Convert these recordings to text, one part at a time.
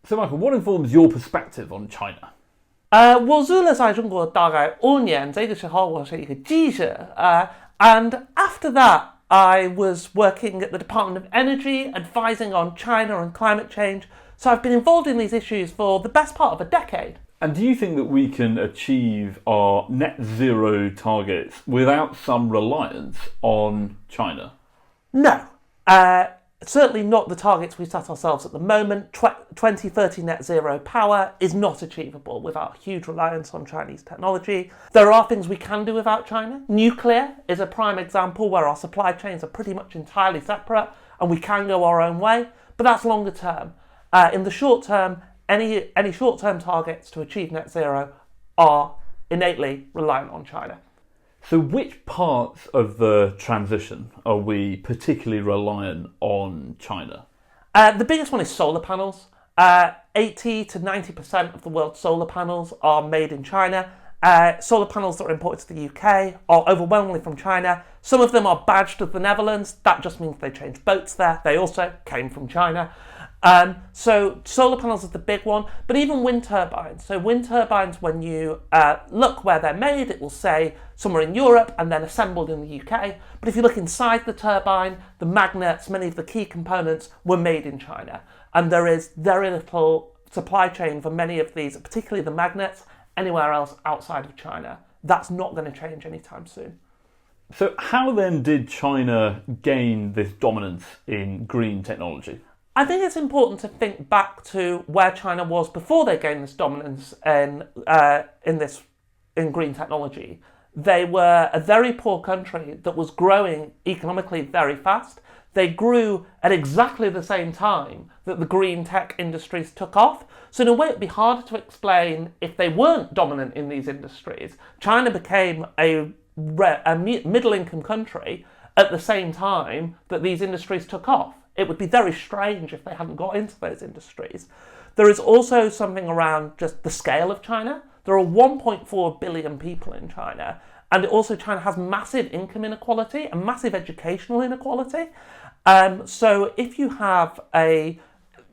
So Michael, what informs your perspective on China? 我入了在中国大概5年，这个时候我是一个记者，and after that I was working at the Department of Energy, advising on China and climate change. So I've been involved in these issues for the best part of a decade. And do you think that we can achieve our net zero targets without some reliance on China? No. Certainly not the targets we set ourselves at the moment. 2030 net zero power is not achievable without huge reliance on Chinese technology. There are things we can do without China. Nuclear is a prime example where our supply chains are pretty much entirely separate and we can go our own way, but that's longer term. In the short term, any short-term targets to achieve net zero are innately reliant on China. So which parts of the transition are we particularly reliant on China? The biggest one is solar panels. 80 to 90% of the world's solar panels are made in China. Solar panels that are imported to the UK are overwhelmingly from China. Some of them are badged as the Netherlands. That just means they changed boats there. They also came from China. So solar panels is the big one, but even wind turbines. So wind turbines, when you look where they're made, it will say somewhere in Europe and then assembled in the UK. But if you look inside the turbine, the magnets, many of the key components were made in China. And there is very little supply chain for many of these, particularly the magnets, anywhere else outside of China. That's not going to change anytime soon. So how then did China gain this dominance in green technology? I think it's important to think back to where China was before they gained this dominance in green technology. They were a very poor country that was growing economically very fast. They grew at exactly the same time that the green tech industries took off. So in a way, it'd be harder to explain if they weren't dominant in these industries. China became a middle-income country at the same time that these industries took off. It would be very strange if they hadn't got into those industries. There is also something around just the scale of China. There are 1.4 billion people in China, and also China has massive income inequality and massive educational inequality. So if you have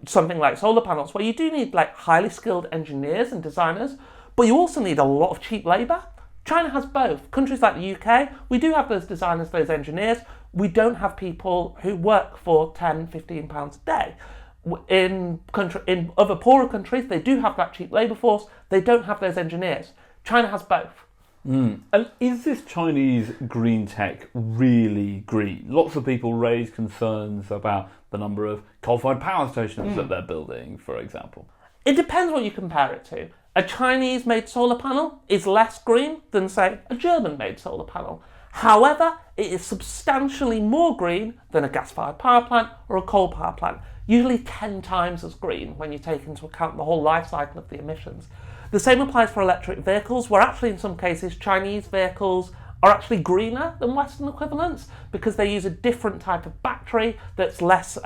something like solar panels, where you do need like highly skilled engineers and designers, but you also need a lot of cheap labour. China has both. Countries like the UK, we do have those designers, those engineers. We don't have people who work for £10, £15 a day. In other poorer countries, they do have that cheap labour force. They don't have those engineers. China has both. And is this Chinese green tech really green? Lots of people raise concerns about the number of coal-fired power stations that they're building, for example. It depends what you compare it to. A Chinese-made solar panel is less green than, say, a German-made solar panel. However, it is substantially more green than a gas-fired power plant or a coal power plant, usually 10 times as green when you take into account the whole life cycle of the emissions. The same applies for electric vehicles, where actually in some cases Chinese vehicles are actually greener than Western equivalents because they use a different type of battery that's less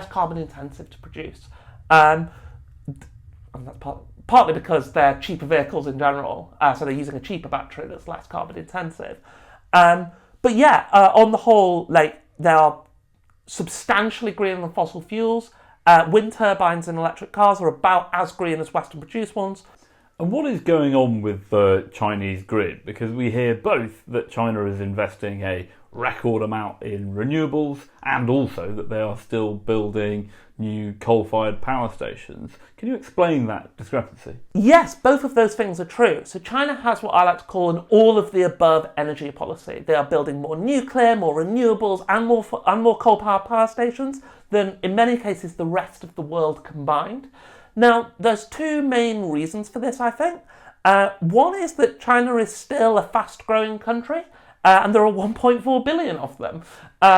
carbon intensive to produce. And that's partly because they're cheaper vehicles in general, so they're using a cheaper battery that's less carbon intensive. But yeah, on the whole, like, they are substantially greener than fossil fuels. Wind turbines in electric cars are about as green as Western produced ones. And what is going on with the Chinese grid? Because we hear both that China is investing a record amount in renewables and also that they are still building new coal-fired power stations. Can you explain that discrepancy? Yes, both of those things are true. So China has what I like to call an all-of-the-above energy policy. They are building more nuclear, more renewables, and more coal-powered power stations than, in many cases, the rest of the world combined. Now, there's two main reasons for this, I think. One is that China is still a fast-growing country, and there are 1.4 billion of them.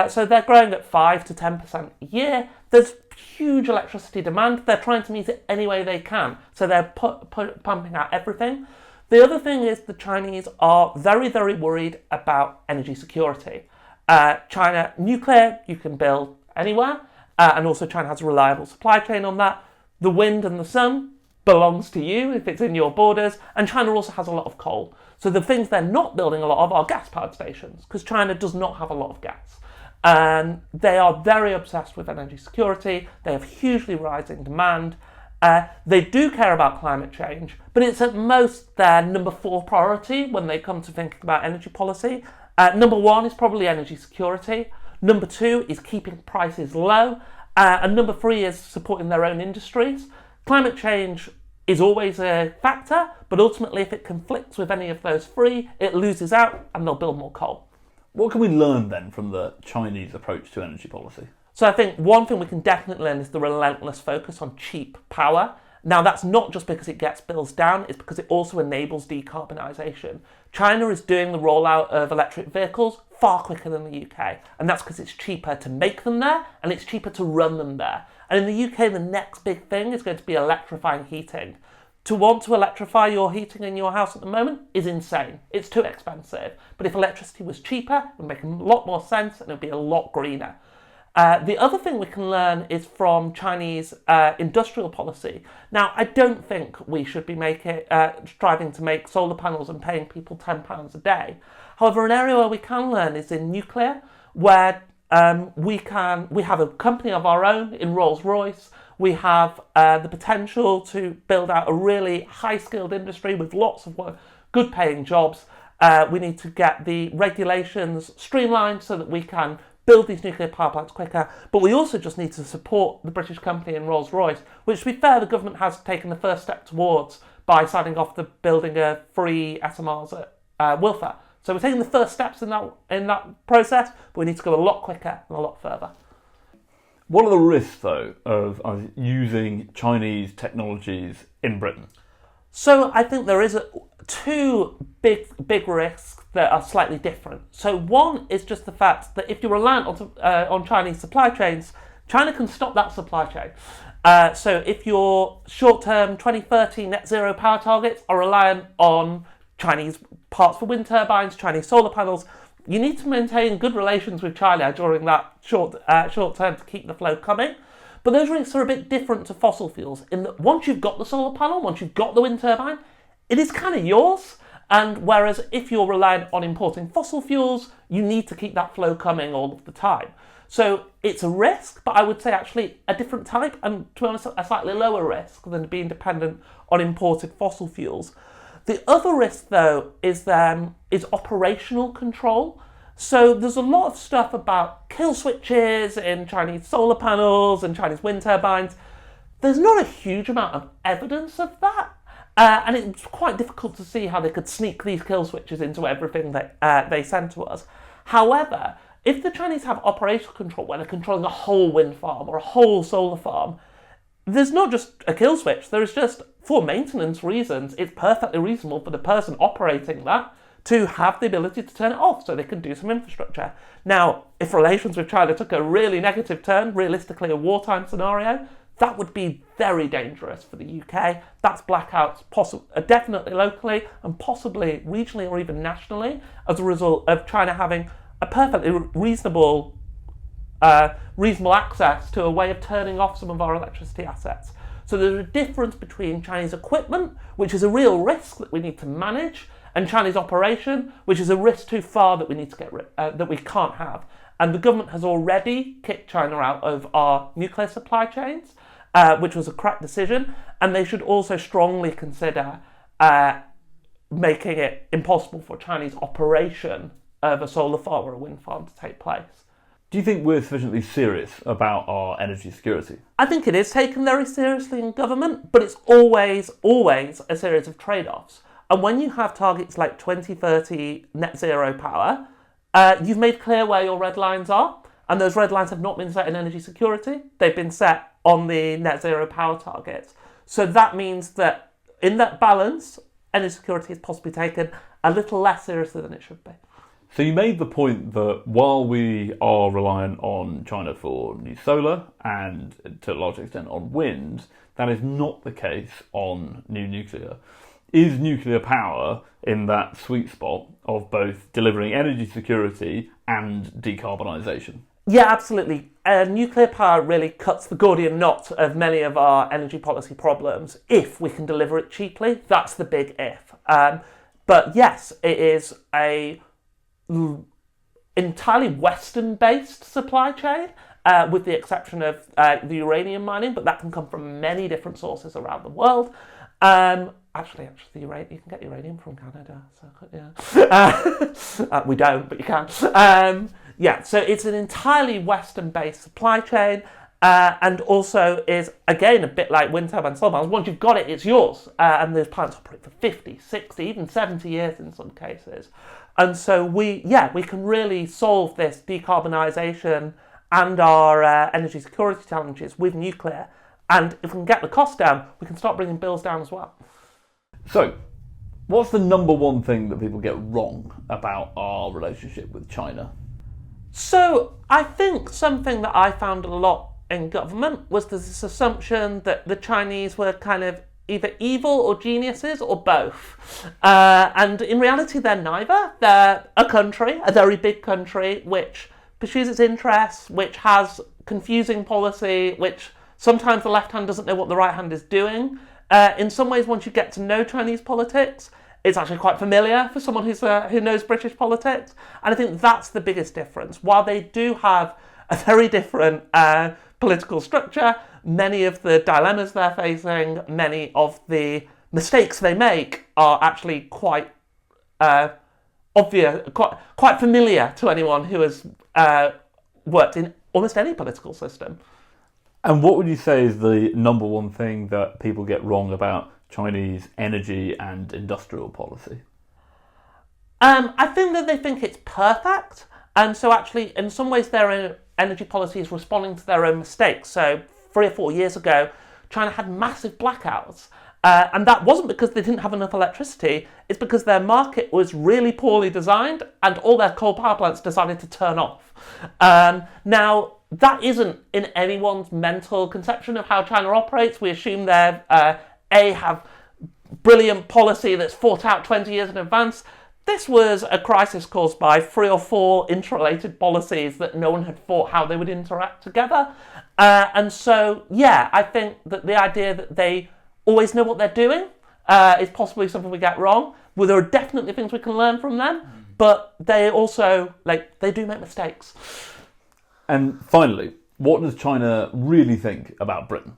So they're growing at 5 to 10% a year. There's huge electricity demand. They're trying to meet it any way they can. So they're pumping out everything. The other thing is the Chinese are very, very worried about energy security. China, nuclear, you can build anywhere. And also China has a reliable supply chain on that. The wind and the sun belongs to you if it's in your borders. And China also has a lot of coal. So the things they're not building a lot of are gas-powered stations, because China does not have a lot of gas. And they are very obsessed with energy security. They have hugely rising demand. They do care about climate change, but it's at most their number 4 priority when they come to thinking about energy policy. Number 1 is probably energy security. Number 2 is keeping prices low. And number 3 is supporting their own industries. Climate change is always a factor, but ultimately if it conflicts with any of those 3, it loses out and they'll build more coal. What can we learn then from the Chinese approach to energy policy? So I think one thing we can definitely learn is the relentless focus on cheap power. Now that's not just because it gets bills down, it's because it also enables decarbonisation. China is doing the rollout of electric vehicles far quicker than the UK, and that's because it's cheaper to make them there and it's cheaper to run them there. And in the UK, the next big thing is going to be electrifying heating. To want to electrify your heating in your house at the moment is insane. It's too expensive. But if electricity was cheaper, it would make a lot more sense and it would be a lot greener. The other thing we can learn is from Chinese industrial policy. Now, I don't think we should be striving to make solar panels and paying people £10 a day. However, an area where we can learn is in nuclear, where we have a company of our own in Rolls-Royce. We have the potential to build out a really high-skilled industry with lots of work, good-paying jobs. We need to get the regulations streamlined so that we can build these nuclear power plants quicker, but we also just need to support the British company in Rolls-Royce, which, to be fair, the government has taken the first step towards by signing off the building of 3 SMRs at Wilfer. So we're taking the first steps in that process, but we need to go a lot quicker and a lot further. What are the risks, though, of us using Chinese technologies in Britain? So I think there is 2 big risks that are slightly different. So one is just the fact that if you're reliant on Chinese supply chains, China can stop that supply chain. So if your short-term 2030 net zero power targets are reliant on Chinese parts for wind turbines, Chinese solar panels, you need to maintain good relations with China during that short term to keep the flow coming. But those risks are a bit different to fossil fuels in that once you've got the solar panel, once you've got the wind turbine, it is kind of yours. And whereas if you're reliant on importing fossil fuels, you need to keep that flow coming all of the time. So it's a risk, but I would say actually a different type, and to be honest, a slightly lower risk than being dependent on imported fossil fuels. The other risk, though, is operational control. So there's a lot of stuff about kill switches in Chinese solar panels and Chinese wind turbines. There's not a huge amount of evidence of that. And it's quite difficult to see how they could sneak these kill switches into everything that they send to us. However, if the Chinese have operational control, where they're controlling a whole wind farm or a whole solar farm, there's not just a kill switch. There's just, for maintenance reasons, it's perfectly reasonable for the person operating that to have the ability to turn it off so they can do some infrastructure. Now, if relations with China took a really negative turn, realistically a wartime scenario, that would be very dangerous for the UK. That's blackouts, definitely locally and possibly regionally or even nationally, as a result of China having a perfectly reasonable access to a way of turning off some of our electricity assets. So there's a difference between Chinese equipment, which is a real risk that we need to manage, and Chinese operation, which is a risk too far that we need to that we can't have. And the government has already kicked China out of our nuclear supply chains, which was a correct decision, and they should also strongly consider making it impossible for Chinese operation of a solar farm or a wind farm to take place. Do you think we're sufficiently serious about our energy security? I think it is taken very seriously in government, but it's always a series of trade-offs. And when you have targets like 2030 net zero power, you've made clear where your red lines are, and those red lines have not been set in energy security. They've been set on the net zero power targets. So that means that in that balance, energy security is possibly taken a little less seriously than it should be. So you made the point that while we are reliant on China for new solar and to a large extent on wind, that is not the case on new nuclear. Is nuclear power in that sweet spot of both delivering energy security and decarbonisation? Yeah, absolutely. Nuclear power really cuts the Gordian knot of many of our energy policy problems if we can deliver it cheaply. That's the big if. But yes, it is a entirely Western-based supply chain, with the exception of the uranium mining, but that can come from many different sources around the world. Actually, the uranium, you can get uranium from Canada, so yeah. We don't, but you can. So it's an entirely Western-based supply chain, and also is, again, a bit like wind turbine solar panels. Once you've got it, it's yours, and those plants operate for 50, 60, even 70 years in some cases. And so we can really solve this decarbonisation and our energy security challenges with nuclear. And if we can get the cost down, we can start bringing bills down as well. So, what's the number one thing that people get wrong about our relationship with China? So, I think something that I found a lot in government was this assumption that the Chinese were kind of either evil or geniuses or both. And in reality, they're neither. They're a country, a very big country, which pursues its interests, which has confusing policy, which sometimes the left hand doesn't know what the right hand is doing. In some ways, once you get to know Chinese politics, it's actually quite familiar for someone who knows British politics. And I think that's the biggest difference. While they do have a very different political structure, many of the dilemmas they're facing, many of the mistakes they make are actually quite obvious, quite familiar to anyone who has worked in almost any political system. And what would you say is the number one thing that people get wrong about Chinese energy and industrial policy? I think that they think it's perfect. And so actually, in some ways, their energy policy is responding to their own mistakes. So 3 or 4 years ago, China had massive blackouts. And that wasn't because they didn't have enough electricity. It's because their market was really poorly designed and all their coal power plants decided to turn off. Now, that isn't in anyone's mental conception of how China operates. We assume they have brilliant policy that's thought out 20 years in advance. This was a crisis caused by 3 or 4 interrelated policies that no one had thought how they would interact together. And so, I think that the idea that they always know what they're doing is possibly something we get wrong. Well, there are definitely things we can learn from them, but they also, they do make mistakes. And finally, what does China really think about Britain?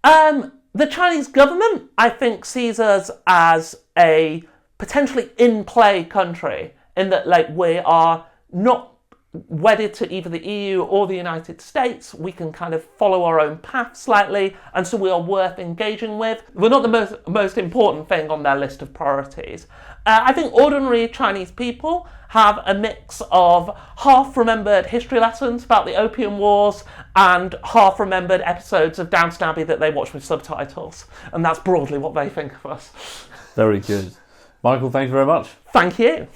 The Chinese government, I think, sees us as a potentially in-play country in that, we are not wedded to either the EU or the United States. We can kind of follow our own path slightly, and so we are worth engaging with. We're not the most important thing on their list of priorities. I think ordinary Chinese people have a mix of half-remembered history lessons about the Opium Wars and half-remembered episodes of Downton Abbey that they watch with subtitles. And that's broadly what they think of us. Very good. Michael, thank you very much. Thank you.